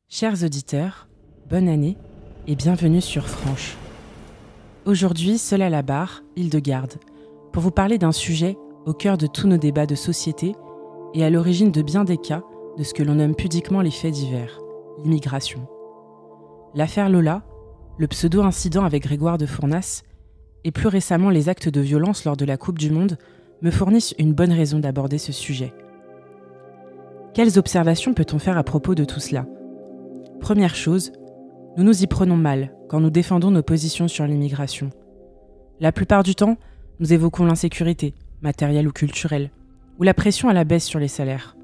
Chers auditeurs, bonne année et bienvenue sur Franche. Aujourd'hui, seule à la barre, Hildegarde, pour vous parler d'un sujet au cœur de tous nos débats de société et à l'origine de bien des cas de ce que l'on nomme pudiquement les faits divers, l'immigration. L'affaire Lola, le pseudo-incident avec Grégoire de Fournas et plus récemment les actes de violence lors de la Coupe du Monde me fournissent une bonne raison d'aborder ce sujet. Quelles observations peut-on faire à propos de tout cela ? Première chose, nous nous y prenons mal quand nous défendons nos positions sur l'immigration. La plupart du temps, nous évoquons l'insécurité, matérielle ou culturelle, ou la pression à la baisse sur les salaires.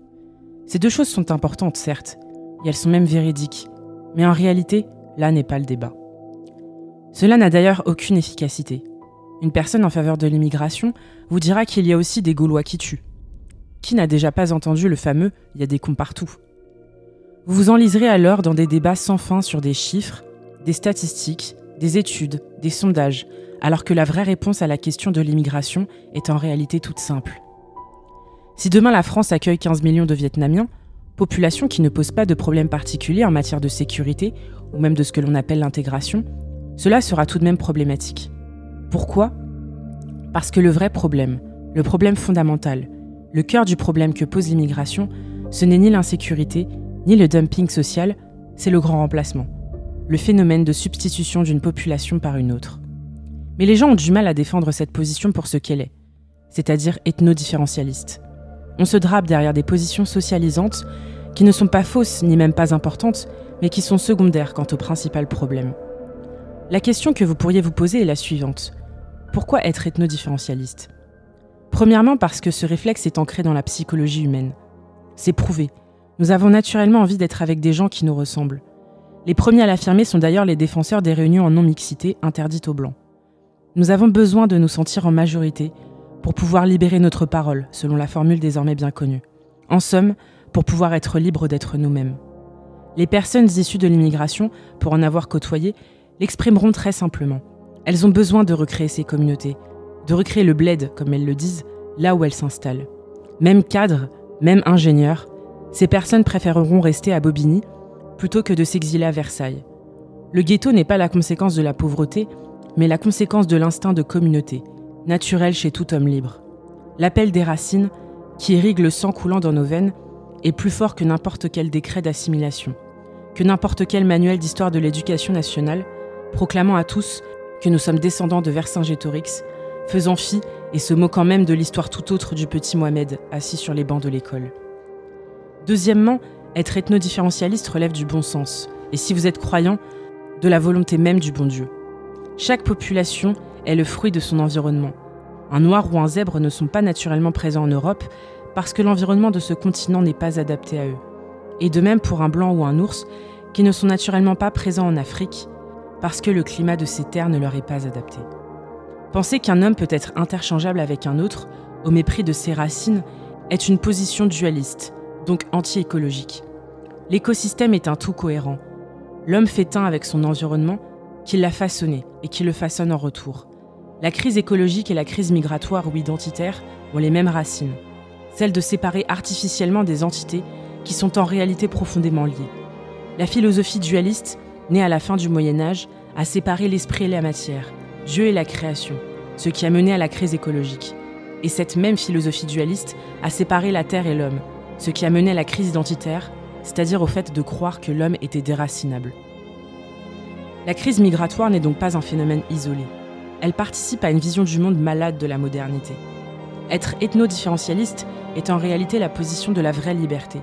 Ces deux choses sont importantes, certes, et elles sont même véridiques, mais en réalité, là n'est pas le débat. Cela n'a d'ailleurs aucune efficacité. Une personne en faveur de l'immigration vous dira qu'il y a aussi des Gaulois qui tuent. Qui n'a déjà pas entendu le fameux « il y a des cons partout ». Vous vous enliserez alors dans des débats sans fin sur des chiffres, des statistiques, des études, des sondages, alors que la vraie réponse à la question de l'immigration est en réalité toute simple. Si demain la France accueille 15 millions de Vietnamiens, population qui ne pose pas de problème particulier en matière de sécurité ou même de ce que l'on appelle l'intégration, cela sera tout de même problématique. Pourquoi ? Parce que le vrai problème, le problème fondamental, le cœur du problème que pose l'immigration, ce n'est ni l'insécurité, ni le dumping social, c'est le grand remplacement, le phénomène de substitution d'une population par une autre. Mais les gens ont du mal à défendre cette position pour ce qu'elle est, c'est-à-dire ethno-différentialiste. On se drape derrière des positions socialisantes qui ne sont pas fausses ni même pas importantes, mais qui sont secondaires quant au principal problème. La question que vous pourriez vous poser est la suivante. Pourquoi être ethno-différentialiste ? Premièrement parce que ce réflexe est ancré dans la psychologie humaine. C'est prouvé. Nous avons naturellement envie d'être avec des gens qui nous ressemblent. Les premiers à l'affirmer sont d'ailleurs les défenseurs des réunions en non-mixité interdites aux Blancs. Nous avons besoin de nous sentir en majorité pour pouvoir libérer notre parole, selon la formule désormais bien connue. En somme, pour pouvoir être libres d'être nous-mêmes. Les personnes issues de l'immigration, pour en avoir côtoyé, l'exprimeront très simplement. Elles ont besoin de recréer ces communautés, de recréer le bled, comme elles le disent, là où elles s'installent. Même cadres, même ingénieurs, ces personnes préféreront rester à Bobigny plutôt que de s'exiler à Versailles. Le ghetto n'est pas la conséquence de la pauvreté, mais la conséquence de l'instinct de communauté, naturel chez tout homme libre. L'appel des racines, qui irrigue le sang coulant dans nos veines, est plus fort que n'importe quel décret d'assimilation, que n'importe quel manuel d'histoire de l'éducation nationale, proclamant à tous que nous sommes descendants de Vercingétorix, faisant fi et se moquant même de l'histoire tout autre du petit Mohamed, assis sur les bancs de l'école. Deuxièmement, être ethno-différentialiste relève du bon sens, et si vous êtes croyant, de la volonté même du bon Dieu. Chaque population est le fruit de son environnement. Un noir ou un zèbre ne sont pas naturellement présents en Europe parce que l'environnement de ce continent n'est pas adapté à eux. Et de même pour un blanc ou un ours, qui ne sont naturellement pas présents en Afrique parce que le climat de ces terres ne leur est pas adapté. Penser qu'un homme peut être interchangeable avec un autre, au mépris de ses racines, est une position dualiste, donc anti-écologique. L'écosystème est un tout cohérent. L'homme fait un avec son environnement, qui l'a façonné et qui le façonne en retour. La crise écologique et la crise migratoire ou identitaire ont les mêmes racines, celle de séparer artificiellement des entités qui sont en réalité profondément liées. La philosophie dualiste, née à la fin du Moyen-Âge, a séparé l'esprit et la matière, Dieu et la création, ce qui a mené à la crise écologique. Et cette même philosophie dualiste a séparé la terre et l'homme, ce qui a mené à la crise identitaire, c'est-à-dire au fait de croire que l'homme était déracinable. La crise migratoire n'est donc pas un phénomène isolé. Elle participe à une vision du monde malade de la modernité. Être ethno-différentialiste est en réalité la position de la vraie liberté,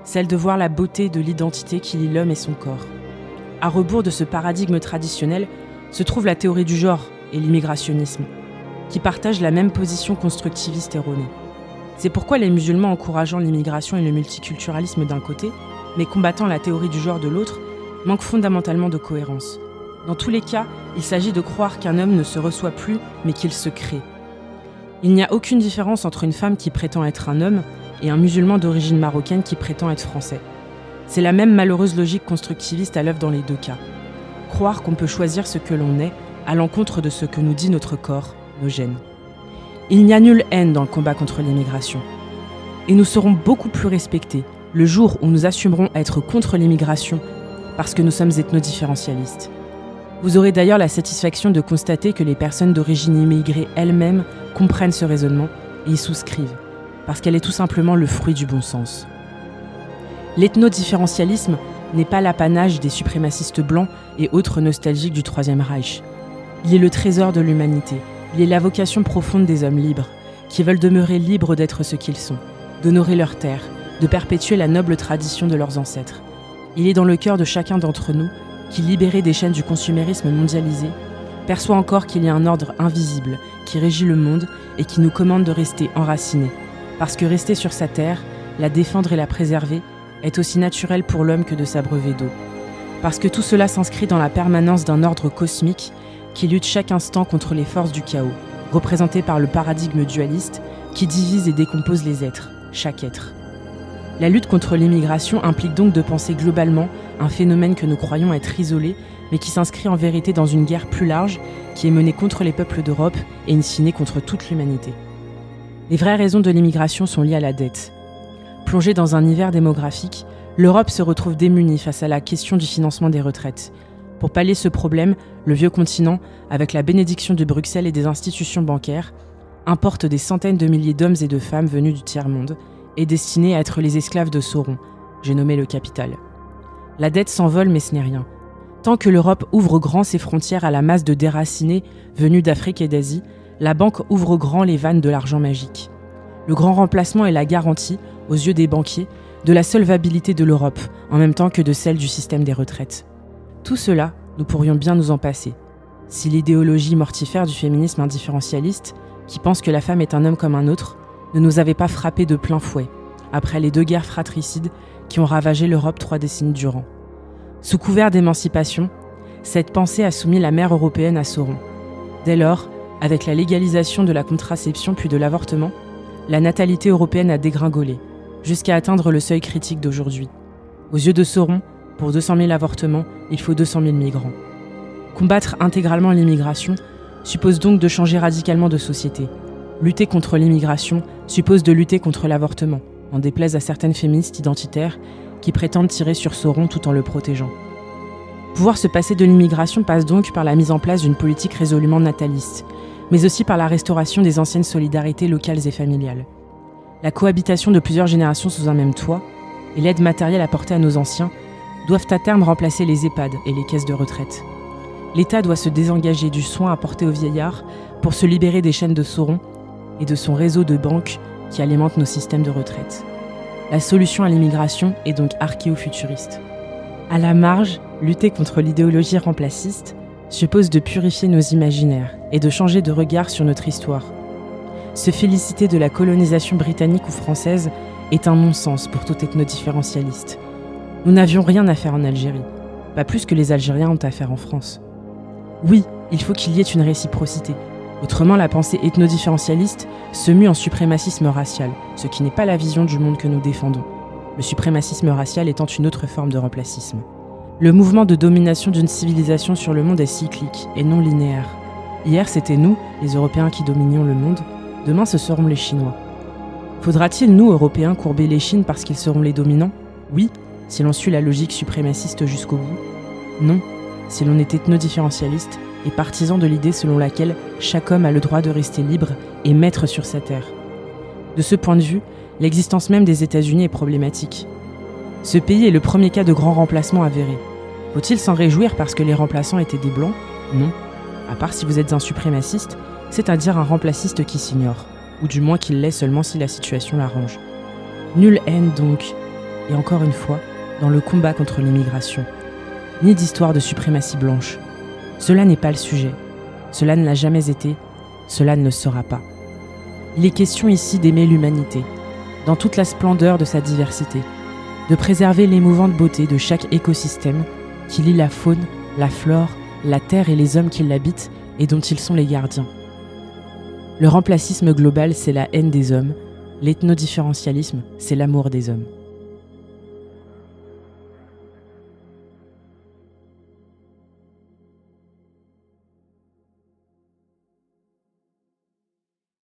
celle de voir la beauté de l'identité qui lie l'homme et son corps. À rebours de ce paradigme traditionnel se trouve la théorie du genre et l'immigrationnisme, qui partagent la même position constructiviste erronée. C'est pourquoi les musulmans encourageant l'immigration et le multiculturalisme d'un côté, mais combattant la théorie du genre de l'autre, manquent fondamentalement de cohérence. Dans tous les cas, il s'agit de croire qu'un homme ne se reçoit plus, mais qu'il se crée. Il n'y a aucune différence entre une femme qui prétend être un homme et un musulman d'origine marocaine qui prétend être français. C'est la même malheureuse logique constructiviste à l'œuvre dans les deux cas. Croire qu'on peut choisir ce que l'on est à l'encontre de ce que nous dit notre corps, nos gènes. Il n'y a nulle haine dans le combat contre l'immigration. Et nous serons beaucoup plus respectés le jour où nous assumerons être contre l'immigration parce que nous sommes ethnodifférentialistes. Vous aurez d'ailleurs la satisfaction de constater que les personnes d'origine immigrée elles-mêmes comprennent ce raisonnement et y souscrivent, parce qu'elle est tout simplement le fruit du bon sens. L'ethnodifférentialisme n'est pas l'apanage des suprémacistes blancs et autres nostalgiques du Troisième Reich. Il est le trésor de l'humanité, il est la vocation profonde des hommes libres, qui veulent demeurer libres d'être ce qu'ils sont, d'honorer leur terre, de perpétuer la noble tradition de leurs ancêtres. Il est dans le cœur de chacun d'entre nous qui, libéré des chaînes du consumérisme mondialisé, perçoit encore qu'il y a un ordre invisible qui régit le monde et qui nous commande de rester enracinés, parce que rester sur sa terre, la défendre et la préserver, est aussi naturel pour l'homme que de s'abreuver d'eau. Parce que tout cela s'inscrit dans la permanence d'un ordre cosmique qui lutte chaque instant contre les forces du chaos, représenté par le paradigme dualiste qui divise et décompose les êtres, chaque être. La lutte contre l'immigration implique donc de penser globalement un phénomène que nous croyons être isolé, mais qui s'inscrit en vérité dans une guerre plus large qui est menée contre les peuples d'Europe et in fine contre toute l'humanité. Les vraies raisons de l'immigration sont liées à la dette. Plongée dans un hiver démographique, l'Europe se retrouve démunie face à la question du financement des retraites. Pour pallier ce problème, le vieux continent, avec la bénédiction de Bruxelles et des institutions bancaires, importe des centaines de milliers d'hommes et de femmes venus du tiers-monde et destinés à être les esclaves de Sauron, j'ai nommé le capital. La dette s'envole, mais ce n'est rien. Tant que l'Europe ouvre grand ses frontières à la masse de déracinés venus d'Afrique et d'Asie, la banque ouvre grand les vannes de l'argent magique. Le grand remplacement est la garantie, aux yeux des banquiers, de la solvabilité de l'Europe, en même temps que de celle du système des retraites. Tout cela, nous pourrions bien nous en passer. Si l'idéologie mortifère du féminisme indifférencialiste, qui pense que la femme est un homme comme un autre, ne nous avait pas frappé de plein fouet, après les 2 guerres fratricides qui ont ravagé l'Europe 3 décennies durant. Sous couvert d'émancipation, cette pensée a soumis la mère européenne à Sauron. Dès lors, avec la légalisation de la contraception puis de l'avortement, la natalité européenne a dégringolé, jusqu'à atteindre le seuil critique d'aujourd'hui. Aux yeux de Sauron, pour 200 000 avortements, il faut 200 000 migrants. Combattre intégralement l'immigration suppose donc de changer radicalement de société. Lutter contre l'immigration suppose de lutter contre l'avortement, en déplaise à certaines féministes identitaires qui prétendent tirer sur Sauron tout en le protégeant. Pouvoir se passer de l'immigration passe donc par la mise en place d'une politique résolument nataliste, mais aussi par la restauration des anciennes solidarités locales et familiales. La cohabitation de plusieurs générations sous un même toit et l'aide matérielle apportée à nos anciens doivent à terme remplacer les EHPAD et les caisses de retraite. L'État doit se désengager du soin apporté aux vieillards pour se libérer des chaînes de Sauron et de son réseau de banques qui alimentent nos systèmes de retraite. La solution à l'immigration est donc archéo-futuriste. À la marge, lutter contre l'idéologie remplaciste suppose de purifier nos imaginaires et de changer de regard sur notre histoire. Se féliciter de la colonisation britannique ou française est un non-sens pour tout ethnodifférentialiste. Nous n'avions rien à faire en Algérie, pas plus que les Algériens ont à faire en France. Oui, il faut qu'il y ait une réciprocité. Autrement, la pensée ethnodifférentialiste se mue en suprémacisme racial, ce qui n'est pas la vision du monde que nous défendons. Le suprémacisme racial étant une autre forme de remplacisme. Le mouvement de domination d'une civilisation sur le monde est cyclique et non linéaire. Hier, c'était nous, les Européens, qui dominions le monde. Demain, ce seront les Chinois. Faudra-t-il, nous, Européens, courber les Chines parce qu'ils seront les dominants ? Oui, si l'on suit la logique suprémaciste jusqu'au bout. Non, si l'on est ethnodifférentialiste et partisan de l'idée selon laquelle chaque homme a le droit de rester libre et maître sur sa terre. De ce point de vue, l'existence même des États-Unis est problématique. Ce pays est le premier cas de grand remplacement avéré. Faut-il s'en réjouir parce que les remplaçants étaient des blancs ? Non. À part si vous êtes un suprémaciste, c'est-à-dire un remplaciste qui s'ignore, ou du moins qu'il l'est seulement si la situation l'arrange. Nulle haine donc, et encore une fois, dans le combat contre l'immigration. Ni d'histoire de suprématie blanche. Cela n'est pas le sujet. Cela ne l'a jamais été. Cela ne le sera pas. Il est question ici d'aimer l'humanité, dans toute la splendeur de sa diversité, de préserver l'émouvante beauté de chaque écosystème qui lie la faune, la flore, la terre et les hommes qui l'habitent et dont ils sont les gardiens. Le remplacisme global, c'est la haine des hommes. L'ethnodifférentialisme, c'est l'amour des hommes.